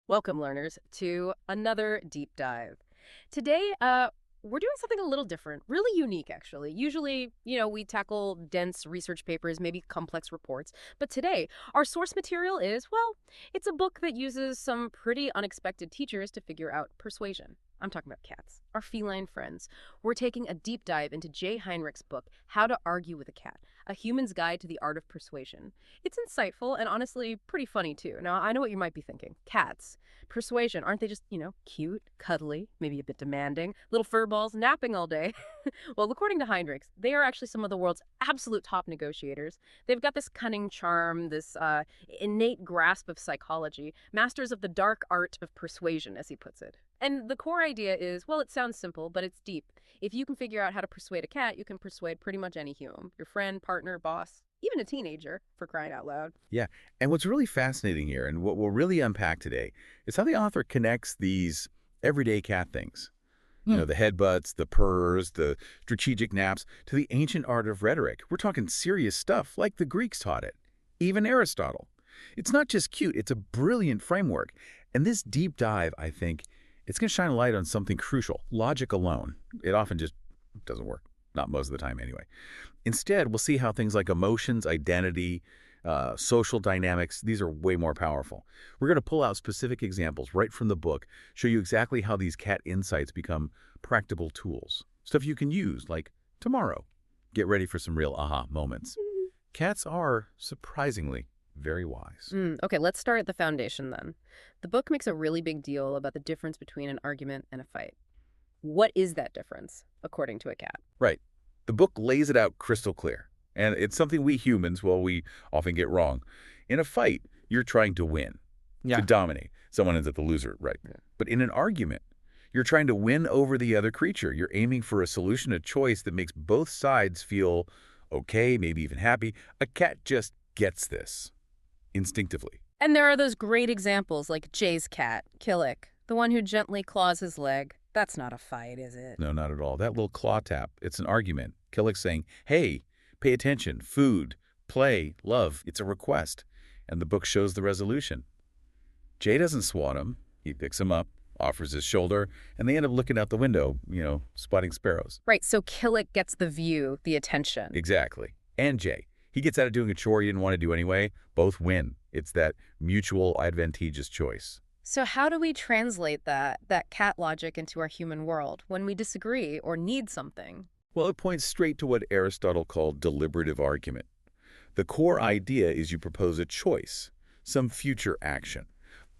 Welcome, learners, to another deep dive. Today, we're doing something a little different, really unique, actually. Usually, we tackle dense research papers, maybe complex reports. But today, our source material is, well, it's a book that uses some pretty unexpected teachers to figure out persuasion. I'm talking about cats, our feline friends. We're taking a deep dive into Jay Heinrichs' book, How to Argue with a Cat, A Human's Guide to the Art of Persuasion. It's insightful and honestly pretty funny, too. Now, I know what you might be thinking. Cats. Persuasion, aren't they just, cute, cuddly, maybe a bit demanding, little fur balls napping all day? Well, according to Heinrichs, they are actually some of the world's absolute top negotiators. They've got this cunning charm, this innate grasp of psychology, masters of the dark art of persuasion, as he puts it. And the core idea is, well, it sounds simple, but it's deep. If you can figure out how to persuade a cat, you can persuade pretty much any human. Your friend, partner, boss, even a teenager, for crying out loud. Yeah, and what's really fascinating here, and what we'll really unpack today, is how the author connects these everyday cat things. The headbutts, the purrs, the strategic naps, to the ancient art of rhetoric. We're talking serious stuff, like the Greeks taught it, even Aristotle. It's not just cute, it's a brilliant framework. And this deep dive, I think, it's going to shine a light on something crucial, logic alone. It often just doesn't work, not most of the time anyway. Instead, we'll see how things like emotions, identity, social dynamics, these are way more powerful. We're going to pull out specific examples right from the book, show you exactly how these cat insights become practical tools. Stuff you can use, like tomorrow. Get ready for some real aha moments. Cats are, surprisingly, very wise. Okay, let's start at the foundation then. The book makes a really big deal about the difference between an argument and a fight. What is that difference, according to a cat? Right. The book lays it out crystal clear. And it's something we humans, well, we often get wrong. In a fight, you're trying to win, to dominate. Someone ends up the loser, right? Yeah. But in an argument, you're trying to win over the other creature. You're aiming for a solution, a choice that makes both sides feel okay, maybe even happy. A cat just gets this instinctively. And there are those great examples like Jay's cat, Killick, the one who gently claws his leg. That's not a fight, is it? No, not at all. That little claw tap, it's an argument. Killick's saying, hey, pay attention, food, play, love. It's a request. And the book shows the resolution. Jay doesn't swat him. He picks him up, offers his shoulder, and they end up looking out the window, spotting sparrows. Right, so Killick gets the view, the attention. Exactly. And Jay. He gets out of doing a chore he didn't want to do anyway. Both win. It's that mutual advantageous choice. So how do we translate that cat logic into our human world when we disagree or need something? Well, it points straight to what Aristotle called deliberative argument. The core idea is you propose a choice, some future action.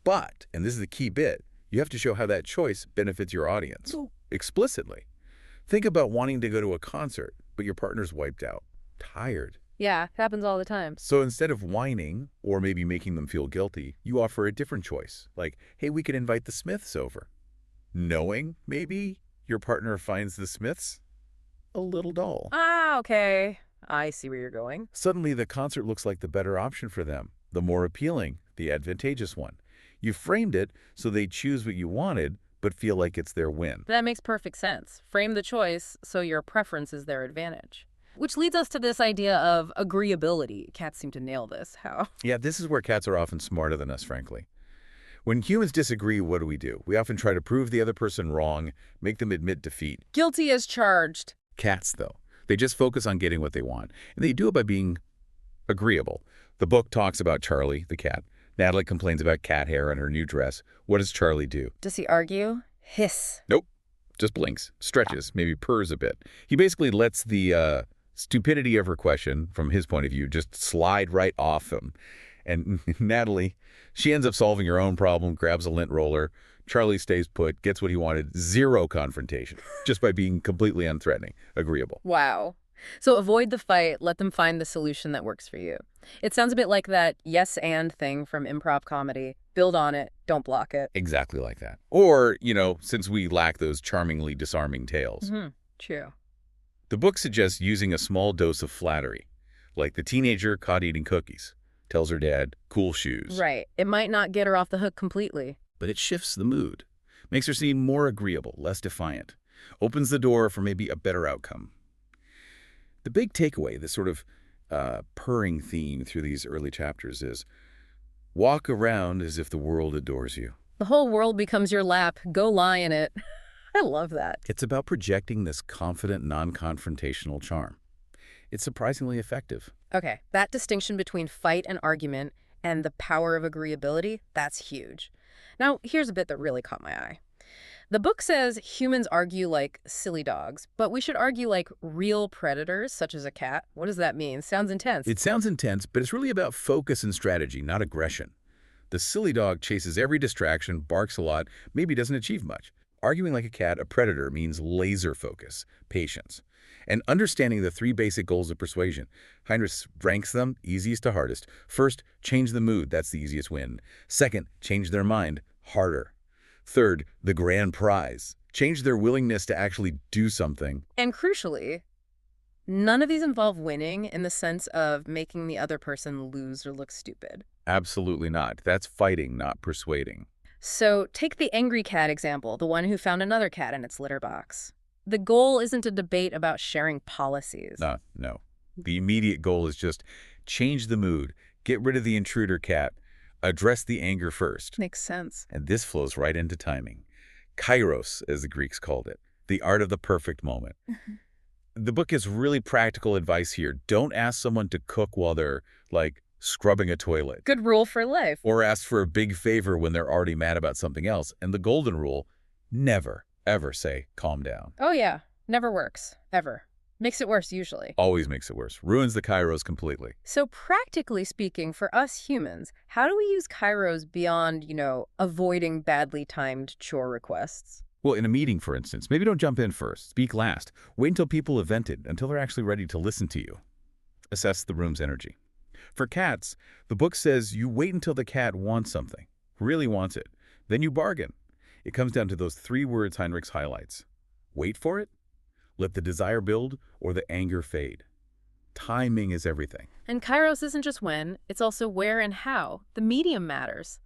But, and this is the key bit, you have to show how that choice benefits your audience, explicitly. Think about wanting to go to a concert, but your partner's wiped out, tired. Yeah, it happens all the time. So instead of whining, or maybe making them feel guilty, you offer a different choice, like, hey, we could invite the Smiths over. Knowing, maybe, your partner finds the Smiths a little dull. Ah, okay. I see where you're going. Suddenly, the concert looks like the better option for them, the more appealing, the advantageous one. You framed it so they choose what you wanted, but feel like it's their win. That makes perfect sense. Frame the choice so your preference is their advantage. Which leads us to this idea of agreeability. Cats seem to nail this. How? Yeah, this is where cats are often smarter than us, frankly. When humans disagree, what do? We often try to prove the other person wrong, make them admit defeat. Guilty as charged. Cats, though, they just focus on getting what they want, and they do it by being agreeable. The book talks about Charlie, the cat. Natalie complains about cat hair on her new dress. What does Charlie do? Does he argue? Hiss. Nope. Just blinks, stretches, maybe purrs a bit. He basically lets the stupidity of her question, from his point of view, just slide right off him. And Natalie, she ends up solving her own problem, grabs a lint roller. Charlie stays put, gets what he wanted, zero confrontation, just by being completely unthreatening, agreeable. Wow. So avoid the fight, let them find the solution that works for you. It sounds a bit like that yes and thing from improv comedy. Build on it, don't block it. Exactly like that. Or, since we lack those charmingly disarming tales. True. The book suggests using a small dose of flattery, like the teenager caught eating cookies, tells her dad, cool shoes. Right. It might not get her off the hook completely. But it shifts the mood, makes her seem more agreeable, less defiant, opens the door for maybe a better outcome. The big takeaway, this sort of purring theme through these early chapters is, walk around as if the world adores you. The whole world becomes your lap. Go lie in it. I love that. It's about projecting this confident, non-confrontational charm. It's surprisingly effective. Okay, that distinction between fight and argument and the power of agreeability, that's huge. Now, here's a bit that really caught my eye. The book says humans argue like silly dogs, but we should argue like real predators, such as a cat. What does that mean? Sounds intense. It sounds intense, but it's really about focus and strategy, not aggression. The silly dog chases every distraction, barks a lot, maybe doesn't achieve much. Arguing like a cat, a predator, means laser focus, patience, and understanding the three basic goals of persuasion. Heinrichs ranks them easiest to hardest. First, change the mood. That's the easiest win. Second, change their mind. Harder. Third, the grand prize. Change their willingness to actually do something. And crucially, none of these involve winning in the sense of making the other person lose or look stupid. Absolutely not. That's fighting, not persuading. So take the angry cat example, the one who found another cat in its litter box. The goal isn't a debate about sharing policies. No. The immediate goal is just change the mood, get rid of the intruder cat, address the anger first. Makes sense. And this flows right into timing. Kairos, as the Greeks called it, the art of the perfect moment. The book has really practical advice here. Don't ask someone to cook while they're, like, scrubbing a toilet. Good rule for life. Or ask for a big favor when they're already mad about something else. And the golden rule, never, ever say, calm down. Oh yeah, never works, ever. Makes it worse usually. Always makes it worse. Ruins the Kairos completely. So practically speaking, for us humans, how do we use Kairos beyond, avoiding badly timed chore requests? Well, in a meeting, for instance, maybe don't jump in first. Speak last. Wait until people have vented, until they're actually ready to listen to you. Assess the room's energy. For cats, the book says you wait until the cat wants something, really wants it. Then you bargain. It comes down to those three words Heinrichs highlights. Wait for it, let the desire build, or the anger fade. Timing is everything. And Kairos isn't just when, it's also where and how. The medium matters.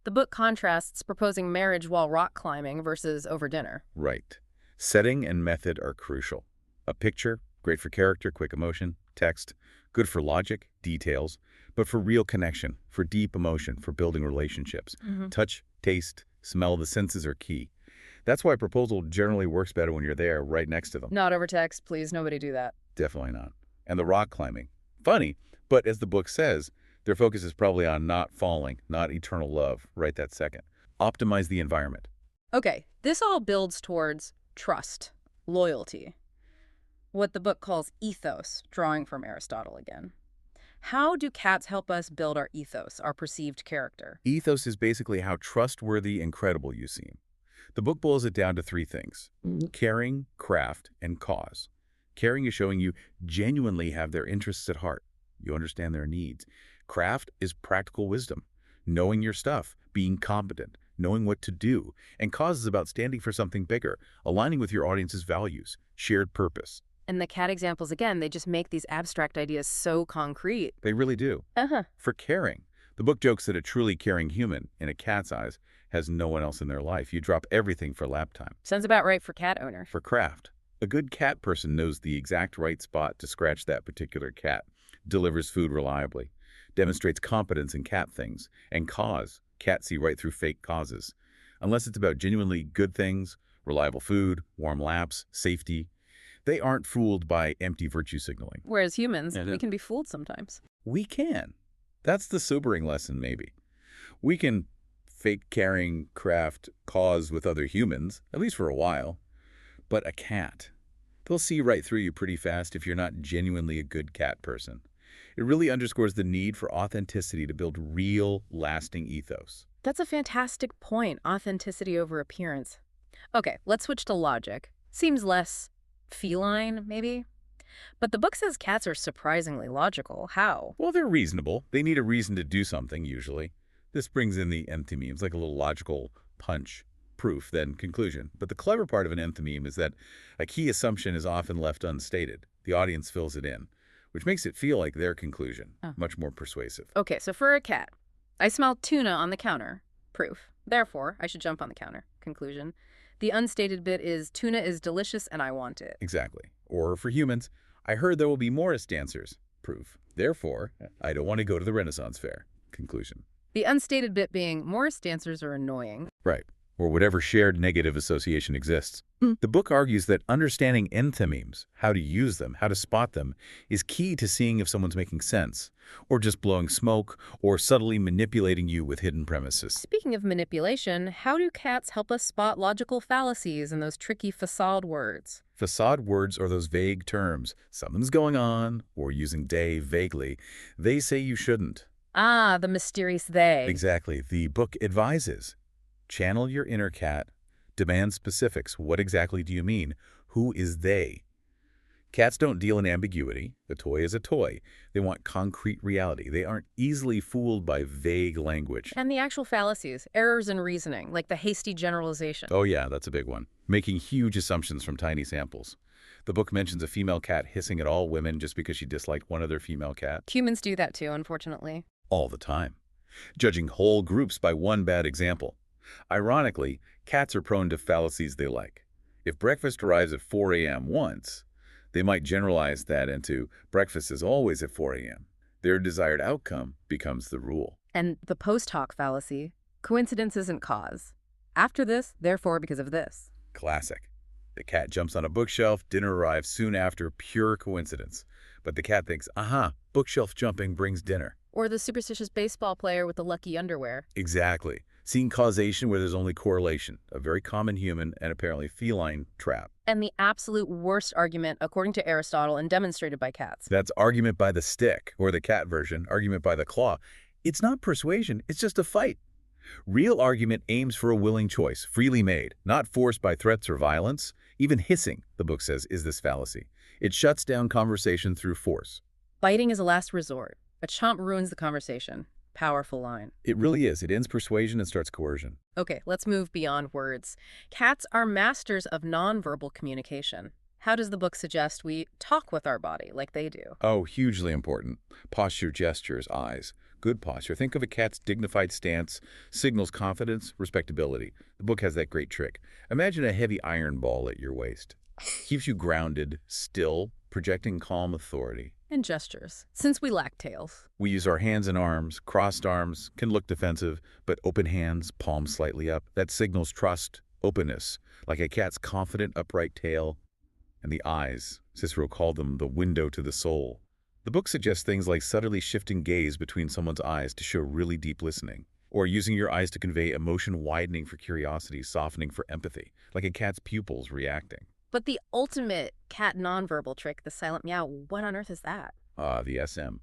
The book contrasts proposing marriage while rock climbing versus over dinner. Right. Setting and method are crucial. A picture, great for character, quick emotion. Text, good for logic, details. But for real connection, for deep emotion, for building relationships. Touch, taste, smell, the senses are key. That's why a proposal generally works better when you're there, right next to them. Not over text, please. Nobody do that. Definitely not. And the rock climbing. Funny, but as the book says, their focus is probably on not falling, not eternal love, right that second. Optimize the environment. Okay, this all builds towards trust, loyalty. What the book calls ethos, drawing from Aristotle again. How do cats help us build our ethos, our perceived character? Ethos is basically how trustworthy and credible you seem. The book boils it down to three things: caring, craft, and cause. Caring is showing you genuinely have their interests at heart. You understand their needs. Craft is practical wisdom, knowing your stuff, being competent, knowing what to do. And cause is about standing for something bigger, aligning with your audience's values, shared purpose. And the cat examples, again, they just make these abstract ideas so concrete. They really do. For caring, the book jokes that a truly caring human, in a cat's eyes, has no one else in their life. You drop everything for lap time. Sounds about right for cat owners. For craft, a good cat person knows the exact right spot to scratch that particular cat, delivers food reliably, demonstrates competence in cat things, and cause. Cats see right through fake causes. Unless it's about genuinely good things, reliable food, warm laps, safety, they aren't fooled by empty virtue signaling. Whereas humans, we can be fooled sometimes. We can. That's the sobering lesson, maybe. We can fake caring, craft, cause with other humans, at least for a while. But a cat, they'll see right through you pretty fast if you're not genuinely a good cat person. It really underscores the need for authenticity to build real, lasting ethos. That's a fantastic point, authenticity over appearance. Okay, let's switch to logic. Seems less feline, maybe? But the book says cats are surprisingly logical. How? Well, they're reasonable. They need a reason to do something, usually. This brings in the enthymeme, like a little logical punch, proof, then conclusion. But the clever part of an enthymeme is that a key assumption is often left unstated. The audience fills it in, which makes it feel like their conclusion, much more persuasive. Okay, so for a cat, I smell tuna on the counter. Proof. Therefore, I should jump on the counter. Conclusion. The unstated bit is tuna is delicious and I want it. Exactly. Or for humans, I heard there will be Morris dancers. Proof. Therefore, I don't want to go to the Renaissance Fair. Conclusion. The unstated bit being Morris dancers are annoying. Right. Or whatever shared negative association exists. Mm. The book argues that understanding enthymemes, how to use them, how to spot them, is key to seeing if someone's making sense, or just blowing smoke, or subtly manipulating you with hidden premises. Speaking of manipulation, how do cats help us spot logical fallacies and those tricky facade words? Facade words are those vague terms. Something's going on, or using they vaguely. They say you shouldn't. Ah, the mysterious they. Exactly. The book advises. Channel your inner cat. Demand specifics. What exactly do you mean? Who is they? Cats don't deal in ambiguity. A toy is a toy. They want concrete reality. They aren't easily fooled by vague language. And the actual fallacies, errors in reasoning, like the hasty generalization. Oh yeah, that's a big one. Making huge assumptions from tiny samples. The book mentions a female cat hissing at all women just because she disliked one other female cat. Humans do that too, unfortunately. All the time. Judging whole groups by one bad example. Ironically, cats are prone to fallacies they like. If breakfast arrives at 4 a.m. once, they might generalize that into breakfast is always at 4 a.m. Their desired outcome becomes the rule. And the post hoc fallacy, coincidence isn't cause. After this, therefore because of this. Classic. The cat jumps on a bookshelf, dinner arrives soon after, pure coincidence. But the cat thinks, aha, bookshelf jumping brings dinner. Or the superstitious baseball player with the lucky underwear. Exactly. Seeing causation where there's only correlation, a very common human and apparently feline trap. And the absolute worst argument, according to Aristotle and demonstrated by cats. That's argument by the stick, or the cat version, argument by the claw. It's not persuasion, it's just a fight. Real argument aims for a willing choice, freely made, not forced by threats or violence. Even hissing, the book says, is this fallacy. It shuts down conversation through force. Biting is a last resort. A chomp ruins the conversation. Powerful line. It really is. It ends persuasion and starts coercion. Okay, let's move beyond words. Cats are masters of nonverbal communication. How does the book suggest we talk with our body like they do? Oh, hugely important. Posture, gestures, eyes. Good posture. Think of a cat's dignified stance, signals confidence, respectability. The book has that great trick. Imagine a heavy iron ball at your waist. Keeps you grounded, still, projecting calm authority. And gestures, since we lack tails. We use our hands and arms. Crossed arms can look defensive, but open hands, palms slightly up. That signals trust, openness, like a cat's confident, upright tail. And the eyes, Cicero called them the window to the soul. The book suggests things like subtly shifting gaze between someone's eyes to show really deep listening, or using your eyes to convey emotion, widening for curiosity, softening for empathy, like a cat's pupils reacting. But the ultimate cat nonverbal trick, the silent meow, what on earth is that? Ah, the SM.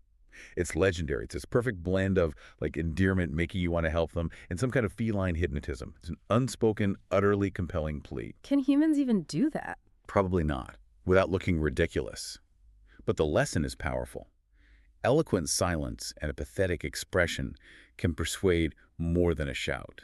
It's legendary. It's this perfect blend of like endearment, making you want to help them, and some kind of feline hypnotism. It's an unspoken, utterly compelling plea. Can humans even do that? Probably not, without looking ridiculous. But the lesson is powerful. Eloquent silence and a pathetic expression can persuade more than a shout.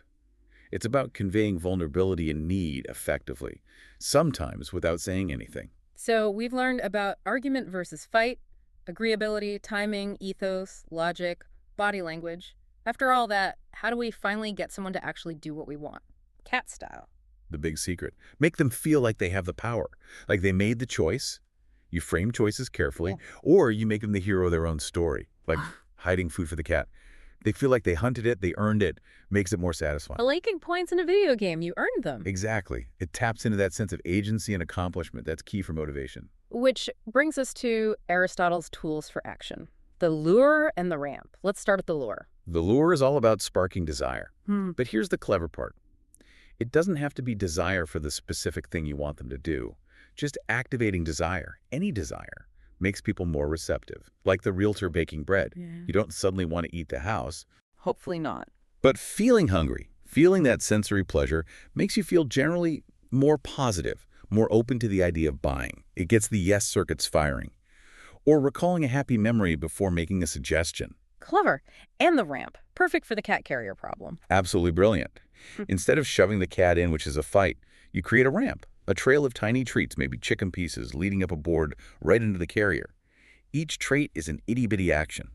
It's about conveying vulnerability and need effectively, sometimes without saying anything. So we've learned about argument versus fight, agreeability, timing, ethos, logic, body language. After all that, how do we finally get someone to actually do what we want? Cat style. The big secret. Make them feel like they have the power, like they made the choice. You frame choices carefully, or you make them the hero of their own story, like hiding food for the cat. They feel like they hunted it, they earned it, makes it more satisfying. Liking points in a video game, you earned them. Exactly. It taps into that sense of agency and accomplishment. That's key for motivation. Which brings us to Aristotle's tools for action. The lure and the ramp. Let's start at the lure. The lure is all about sparking desire. But here's the clever part. It doesn't have to be desire for the specific thing you want them to do. Just activating desire, any desire, makes people more receptive. Like the realtor baking bread. Yeah. You don't suddenly want to eat the house. Hopefully not. But feeling hungry, feeling that sensory pleasure, makes you feel generally more positive, more open to the idea of buying. It gets the yes circuits firing. Or recalling a happy memory before making a suggestion. Clever. And the ramp. Perfect for the cat carrier problem. Absolutely brilliant. Instead of shoving the cat in, which is a fight, you create a ramp, a trail of tiny treats, maybe chicken pieces, leading up a board right into the carrier. Each trait is an itty-bitty action.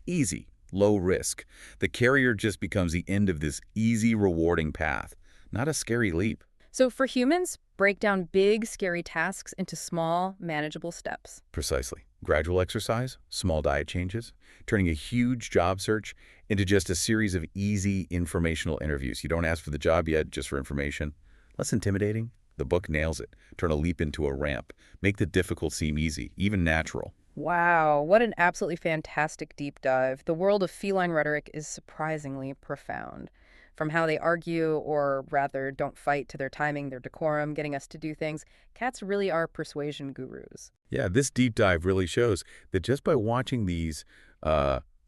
Easy, low risk. The carrier just becomes the end of this easy, rewarding path, not a scary leap. So for humans, break down big, scary tasks into small, manageable steps. Precisely. Gradual exercise, small diet changes, turning a huge job search into just a series of easy informational interviews. You don't ask for the job yet, just for information. Less intimidating. The book nails it. Turn a leap into a ramp. Make the difficult seem easy, even natural. Wow, what an absolutely fantastic deep dive. The world of feline rhetoric is surprisingly profound. From how they argue, or rather don't fight, to their timing, their decorum, getting us to do things, cats really are persuasion gurus. Yeah, this deep dive really shows that just by watching these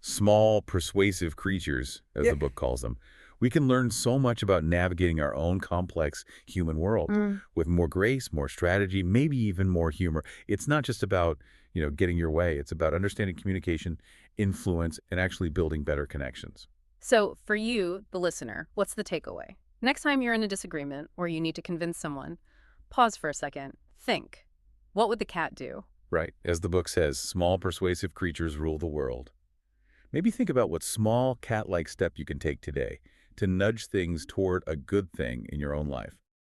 small, persuasive creatures, as Yeah. the book calls them, we can learn so much about navigating our own complex human world Mm. with more grace, more strategy, maybe even more humor. It's not just about, getting your way. It's about understanding communication, influence, and actually building better connections. So, for you, the listener, what's the takeaway? Next time you're in a disagreement or you need to convince someone, pause for a second. Think. What would the cat do? Right. As the book says, small, persuasive creatures rule the world. Maybe think about what small cat-like step you can take today to nudge things toward a good thing in your own life.